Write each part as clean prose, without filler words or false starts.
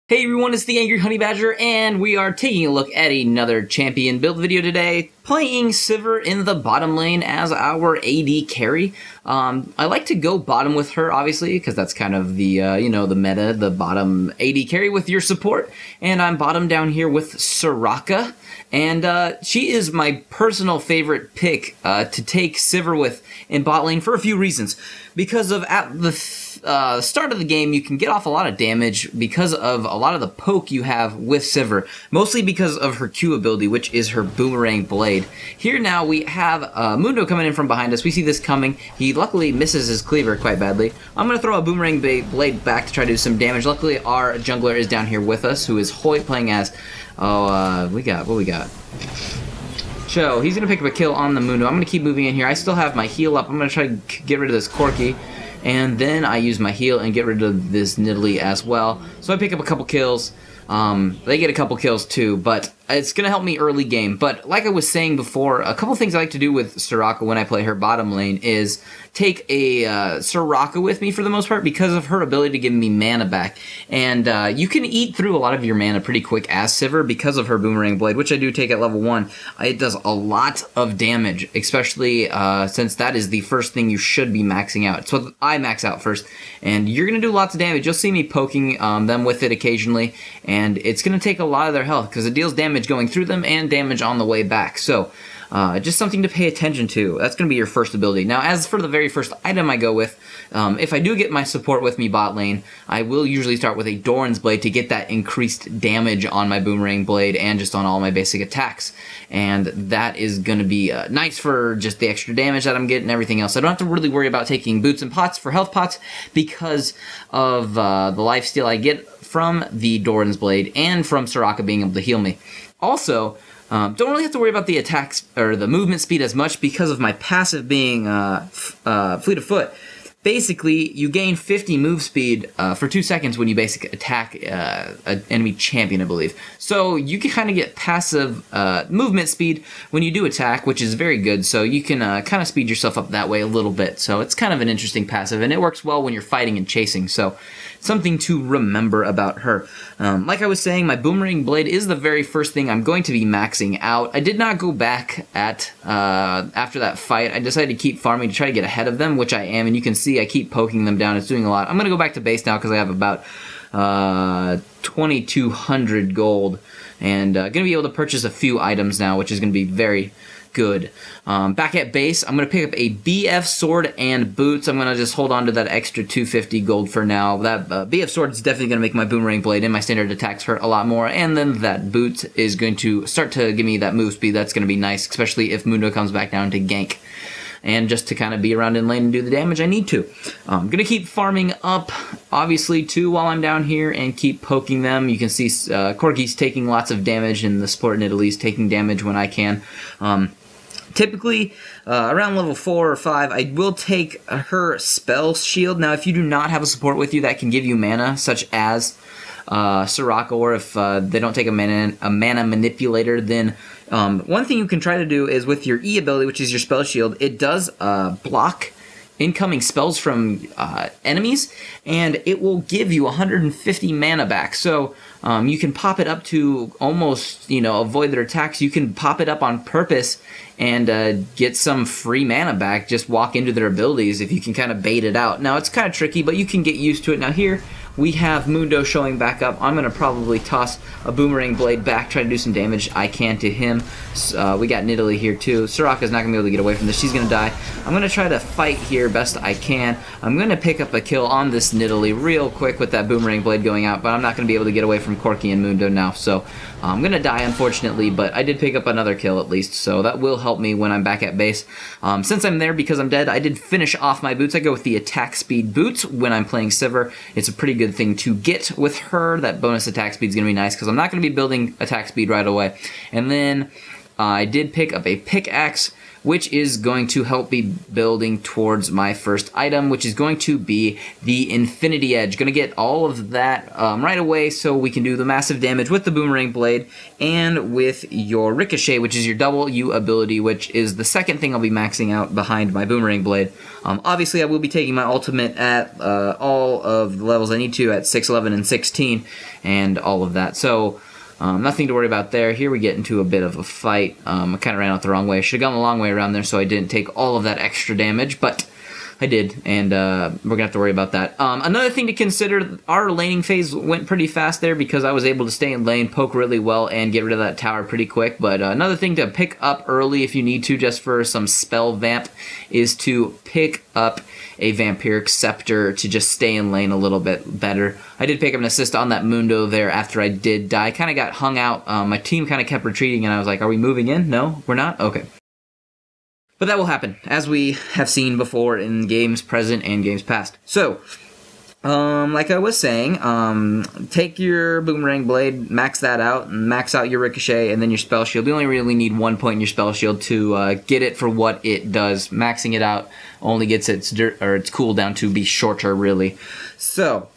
Hey everyone, it's the Angry Honey Badger, and we are taking a look at another champion build video today, playing Sivir in the bottom lane as our AD carry. I like to go bottom with her, obviously, because that's kind of the, the meta, the bottom AD carry with your support, and I'm bottom down here with Soraka, and she is my personal favorite pick to take Sivir with in bot lane for a few reasons. Because of at the start of the game, you can get off a lot of damage because of a lot of the poke you have with Sivir, mostly because of her Q ability, which is her boomerang blade. Here now we have Mundo coming in from behind us. We see this coming. He luckily misses his cleaver quite badly. I'm going to throw a boomerang blade back to try to do some damage. Luckily, our jungler is down here with us, who is Hoyt playing as... what we got? Cho. He's going to pick up a kill on the Mundo. I'm going to keep moving in here. I still have my heal up. I'm going to try to get rid of this Corki. And then I use my heal and get rid of this Nidalee as well. So I pick up a couple kills. They get a couple kills too, but it's going to help me early game. But like I was saying before, a couple things I like to do with Soraka when I play her bottom lane is take a Soraka with me for the most part because of her ability to give me mana back. And you can eat through a lot of your mana pretty quick as Sivir because of her Boomerang Blade, which I do take at level 1. It does a lot of damage, especially since that is the first thing you should be maxing out. So I max out first, and you're going to do lots of damage. You'll see me poking them with it occasionally, and it's going to take a lot of their health because it deals damage going through them and damage on the way back. So just something to pay attention to. That's going to be your first ability. Now, as for the very first item I go with, if I do get my support with me bot lane, I will usually start with a Doran's Blade to get that increased damage on my Boomerang Blade and just on all my basic attacks. And that is going to be nice for just the extra damage that I'm getting and everything else. I don't have to really worry about taking boots and pots for health pots because of the lifesteal I get from the Doran's Blade and from Soraka being able to heal me. Also, don't really have to worry about the attacks or the movement speed as much because of my passive being Fleet of Foot. Basically, you gain 50 move speed for 2 seconds when you basically attack an enemy champion, I believe. So you can kind of get passive movement speed when you do attack, which is very good. So you can kind of speed yourself up that way a little bit. So it's kind of an interesting passive, and it works well when you're fighting and chasing. So something to remember about her. Like I was saying, my Boomerang Blade is the very first thing I'm going to be maxing out. I did not go back at after that fight. I decided to keep farming to try to get ahead of them, which I am, and you can see I keep poking them down. It's doing a lot. I'm going to go back to base now because I have about 2,200 gold, and going to be able to purchase a few items now, which is going to be very good. Back at base, I'm going to pick up a BF sword and boots. I'm going to just hold on to that extra 250 gold for now. That BF sword is definitely going to make my Boomerang Blade and my standard attacks hurt a lot more, and then that boot is going to start to give me that move speed. That's going to be nice, especially if Mundo comes back down to gank. And just to kind of be around in lane and do the damage I need to. I'm going to keep farming up, obviously, too, while I'm down here, and keep poking them. You can see Corki's taking lots of damage, and the support Nidalee's taking damage when I can. Typically, around level 4 or 5, I will take her spell shield. Now, if you do not have a support with you that can give you mana, such as Soraka, or if they don't take a mana manipulator, then one thing you can try to do is with your E ability, which is your spell shield, it does block incoming spells from enemies, and it will give you 150 mana back. So you can pop it up to almost, avoid their attacks. You can pop it up on purpose and get some free mana back. Just walk into their abilities if you can kind of bait it out. Now, it's kind of tricky, but you can get used to it. Now, here we have Mundo showing back up. I'm going to probably toss a Boomerang Blade back, try to do some damage I can to him. We got Nidalee here too. Soraka's not going to be able to get away from this. She's going to die. I'm going to try to fight here best I can. I'm going to pick up a kill on this Nidalee real quick with that Boomerang Blade going out, but I'm not going to be able to get away from Corki and Mundo now. So I'm going to die, unfortunately, but I did pick up another kill at least, so that will help me when I'm back at base. Since I'm there because I'm dead, I did finish off my boots. I go with the attack speed boots when I'm playing Sivir. It's a pretty good thing to get with her. That bonus attack speed is going to be nice because I'm not going to be building attack speed right away. And then I did pick up a pickaxe, which is going to help me building towards my first item, which is going to be the Infinity Edge. Going to get all of that right away so we can do the massive damage with the Boomerang Blade and with your Ricochet, which is your double U ability, which is the second thing I'll be maxing out behind my Boomerang Blade. Obviously, I will be taking my ultimate at all of the levels I need to at 6, 11, and 16, and all of that. So nothing to worry about there. Here we get into a bit of a fight. I kind of ran out the wrong way. I should have gone the long way around there so I didn't take all of that extra damage, but I did, and we're going to have to worry about that. Another thing to consider, our laning phase went pretty fast there because I was able to stay in lane, poke really well, and get rid of that tower pretty quick. But another thing to pick up early if you need to, just for some spell vamp, is to pick up a Vampiric Scepter to just stay in lane a little bit better. I did pick up an assist on that Mundo there after I did die. I kind of got hung out. My team kind of kept retreating, and I was like, are we moving in? No, we're not? Okay. But that will happen, as we have seen before in games present and games past. So, like I was saying, take your Boomerang Blade, max that out, and max out your Ricochet, and then your Spell Shield. You only really need 1 point in your Spell Shield to get it for what it does. Maxing it out only gets its cooldown to be shorter, really. So,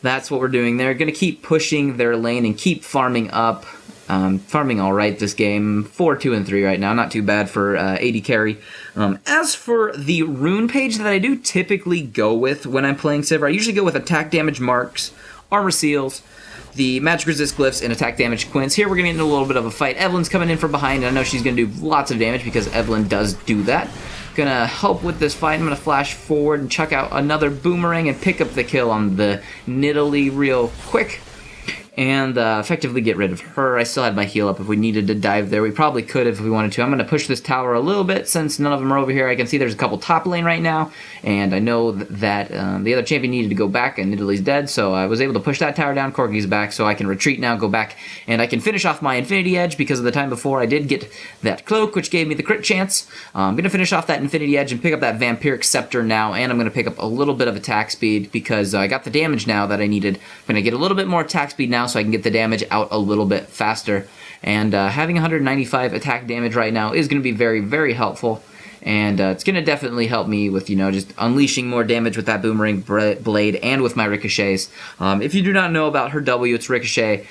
that's what we're doing there. Going to keep pushing their lane and keep farming up. Farming alright this game, 4, 2, and 3 right now, not too bad for AD carry. As for the rune page that I do typically go with when I'm playing Sivir, I usually go with attack damage marks, armor seals, the magic resist glyphs, and attack damage quints. Here we're going to get into a little bit of a fight. Evelyn's coming in from behind, and I know she's going to do lots of damage because Evelyn does do that. Gonna help with this fight. I'm gonna flash forward and chuck out another boomerang and pick up the kill on the Nidalee real quick. And effectively get rid of her. I still had my heal up if we needed to dive there. We probably could if we wanted to. I'm going to push this tower a little bit since none of them are over here. I can see there's a couple top lane right now, and I know that the other champion needed to go back, and Nidalee's dead, so I was able to push that tower down. Corgi's back, so I can retreat now, go back, and I can finish off my Infinity Edge because of the time before I did get that cloak, which gave me the crit chance. I'm going to finish off that Infinity Edge and pick up that Vampiric Scepter now, and I'm going to pick up a little bit of attack speed because I got the damage now that I needed. I'm going to get a little bit more attack speed now so I can get the damage out a little bit faster, and having 195 attack damage right now is going to be very, very helpful, and it's going to definitely help me with, just unleashing more damage with that Boomerang Blade and with my Ricochets. If you do not know about her W, it's Ricochet.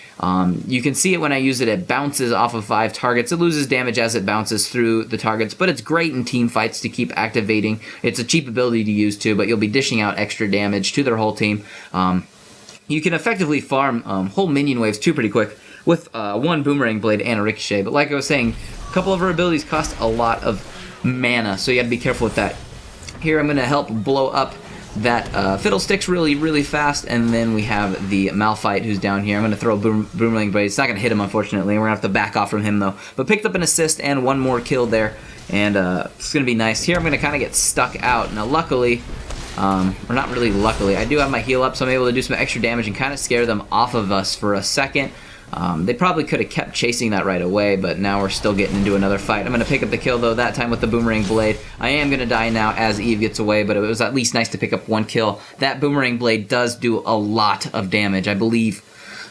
You can see it when I use it. It bounces off of 5 targets. It loses damage as it bounces through the targets, but it's great in team fights to keep activating. It's a cheap ability to use too, but you'll be dishing out extra damage to their whole team. You can effectively farm whole minion waves too pretty quick with 1 Boomerang Blade and a Ricochet. But like I was saying, a couple of her abilities cost a lot of mana, so you gotta be careful with that. Here I'm gonna help blow up that Fiddlesticks really, really fast, and then we have the Malphite who's down here. I'm gonna throw a Boomerang Blade. It's not gonna hit him, unfortunately, and we're gonna have to back off from him though. But picked up an assist and 1 more kill there, and it's gonna be nice. Here I'm gonna kind of get stuck out. Now luckily, or not really luckily, I do have my heal up, so I'm able to do some extra damage and kind of scare them off of us for a second. They probably could have kept chasing that right away, but now we're still getting into another fight. I'm going to pick up the kill, though, that time with the Boomerang Blade. I am going to die now as Eve gets away, but it was at least nice to pick up 1 kill. That Boomerang Blade does do a lot of damage. I believe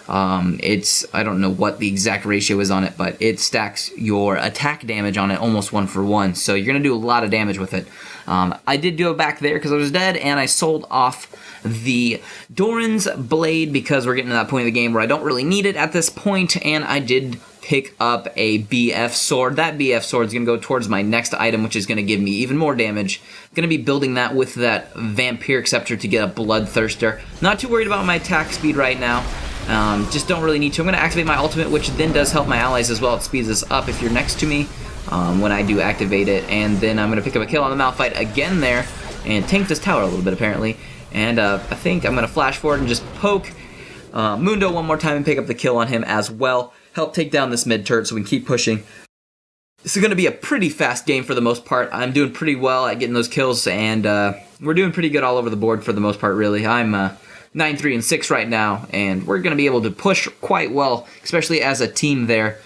I don't know what the exact ratio is on it, but it stacks your attack damage on it almost 1 for 1, so you're going to do a lot of damage with it. I did do it back there because I was dead, and I sold off the Doran's Blade because we're getting to that point of the game where I don't really need it at this point, and I did pick up a BF Sword. That BF Sword is going to go towards my next item, which is going to give me even more damage. I'm going to be building that with that Vampiric Scepter to get a Bloodthirster. Not too worried about my attack speed right now. Just don't really need to. I'm going to activate my ultimate, which then does help my allies as well. It speeds us up if you're next to me when I do activate it. And then I'm going to pick up a kill on the Malphite again there and tank this tower a little bit, apparently. And I think I'm going to flash forward and just poke Mundo 1 more time and pick up the kill on him as well. Help take down this mid turret so we can keep pushing. This is going to be a pretty fast game for the most part. I'm doing pretty well at getting those kills, and we're doing pretty good all over the board for the most part, really. I'm 9, 3, and 6 right now, and we're going to be able to push quite well, especially as a team there.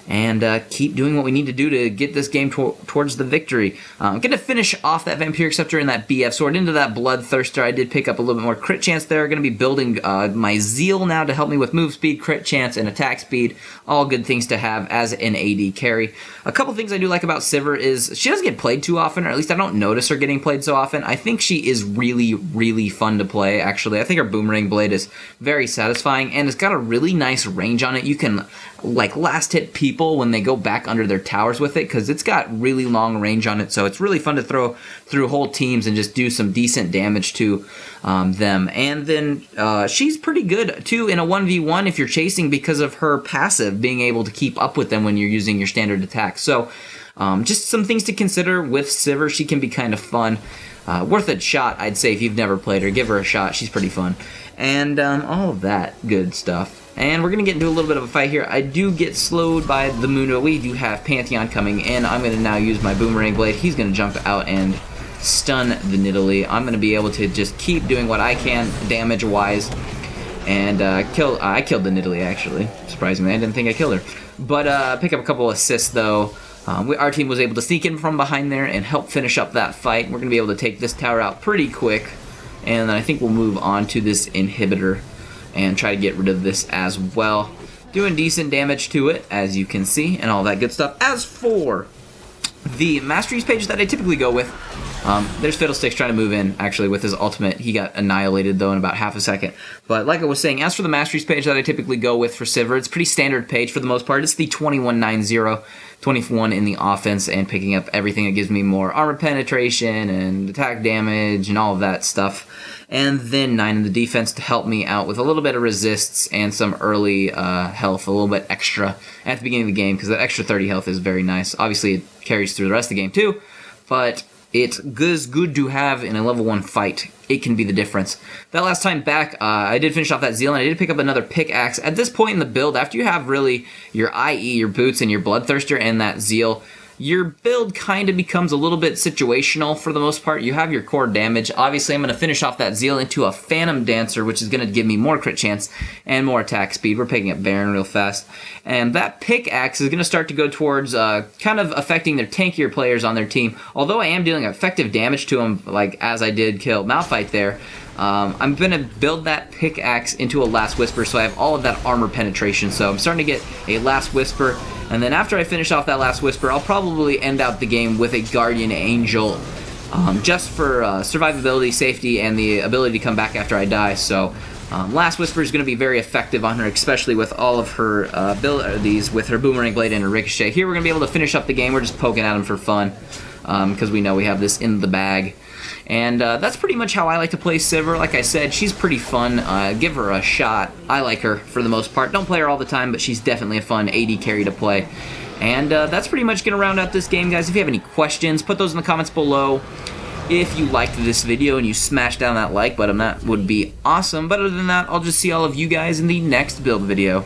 and keep doing what we need to do to get this game towards the victory. I'm going to finish off that Vampiric Scepter and that BF Sword into that Bloodthirster. I did pick up a little bit more crit chance there. Going to be building my Zeal now to help me with move speed, crit chance, and attack speed. All good things to have as an AD carry. A couple things I do like about Sivir is she doesn't get played too often, or at least I don't notice her getting played so often. I think she is really, really fun to play, actually. I think her Boomerang Blade is very satisfying, and it's got a really nice range on it. You can, like, last hit people when they go back under their towers with it, because it's got really long range on it, so it's really fun to throw through whole teams and just do some decent damage to them. And then she's pretty good, too, in a 1v1 if you're chasing because of her passive, being able to keep up with them when you're using your standard attack. So just some things to consider with Sivir. She can be kind of fun. Worth a shot, I'd say, if you've never played her. Give her a shot. She's pretty fun. And all of that good stuff. And we're going to get into a little bit of a fight here. I do get slowed by the Mundo. We do have Pantheon coming in. I'm going to now use my Boomerang Blade. He's going to jump out and stun the Nidalee. I'm going to be able to just keep doing what I can damage-wise. And I killed the Nidalee, actually. Surprisingly, I didn't think I killed her. But pick up a couple assists, though. Our team was able to sneak in from behind there and help finish up that fight. We're going to be able to take this tower out pretty quick. And then I think we'll move on to this inhibitor and try to get rid of this as well. Doing decent damage to it, as you can see, and all that good stuff. As for the Masteries page that I typically go with, there's Fiddlesticks trying to move in, actually, with his ultimate. He got annihilated, though, in about half a second. But like I was saying, as for the Masteries page that I typically go with for Sivir, it's a pretty standard page for the most part. It's the 2190, 21 in the offense, and picking up everything that gives me more armor penetration and attack damage and all of that stuff. And then 9 in the defense to help me out with a little bit of resists and some early health, a little bit extra at the beginning of the game, because that extra 30 health is very nice. Obviously, it carries through the rest of the game too, but it's good to have in a level 1 fight. It can be the difference. That last time back, I did finish off that Zeal, and I did pick up another pickaxe. At this point in the build, after you have really your IE, your boots, and your Bloodthirster, and that Zeal, your build kind of becomes a little bit situational for the most part. You have your core damage. Obviously, I'm going to finish off that Zeal into a Phantom Dancer, which is going to give me more crit chance and more attack speed. We're picking up Baron real fast. And that pickaxe is going to start to go towards kind of affecting their tankier players on their team. Although I am dealing effective damage to them, like as I did kill Malphite there, I'm going to build that pickaxe into a Last Whisper, so I have all of that armor penetration. So I'm starting to get a Last Whisper, and then after I finish off that Last Whisper, I'll probably end out the game with a Guardian Angel, just for survivability, safety, and the ability to come back after I die. So Last Whisper is going to be very effective on her, especially with all of her abilities, with her Boomerang Blade and her Ricochet. Here we're going to be able to finish up the game. We're just poking at them for fun, because we know we have this in the bag. And that's pretty much how I like to play Sivir. Like I said, she's pretty fun. Give her a shot. I like her for the most part. Don't play her all the time, but she's definitely a fun AD carry to play. And that's pretty much going to round out this game, guys. If you have any questions, put those in the comments below. If you liked this video and you smash down that like button, that would be awesome. But other than that, I'll just see all of you guys in the next build video.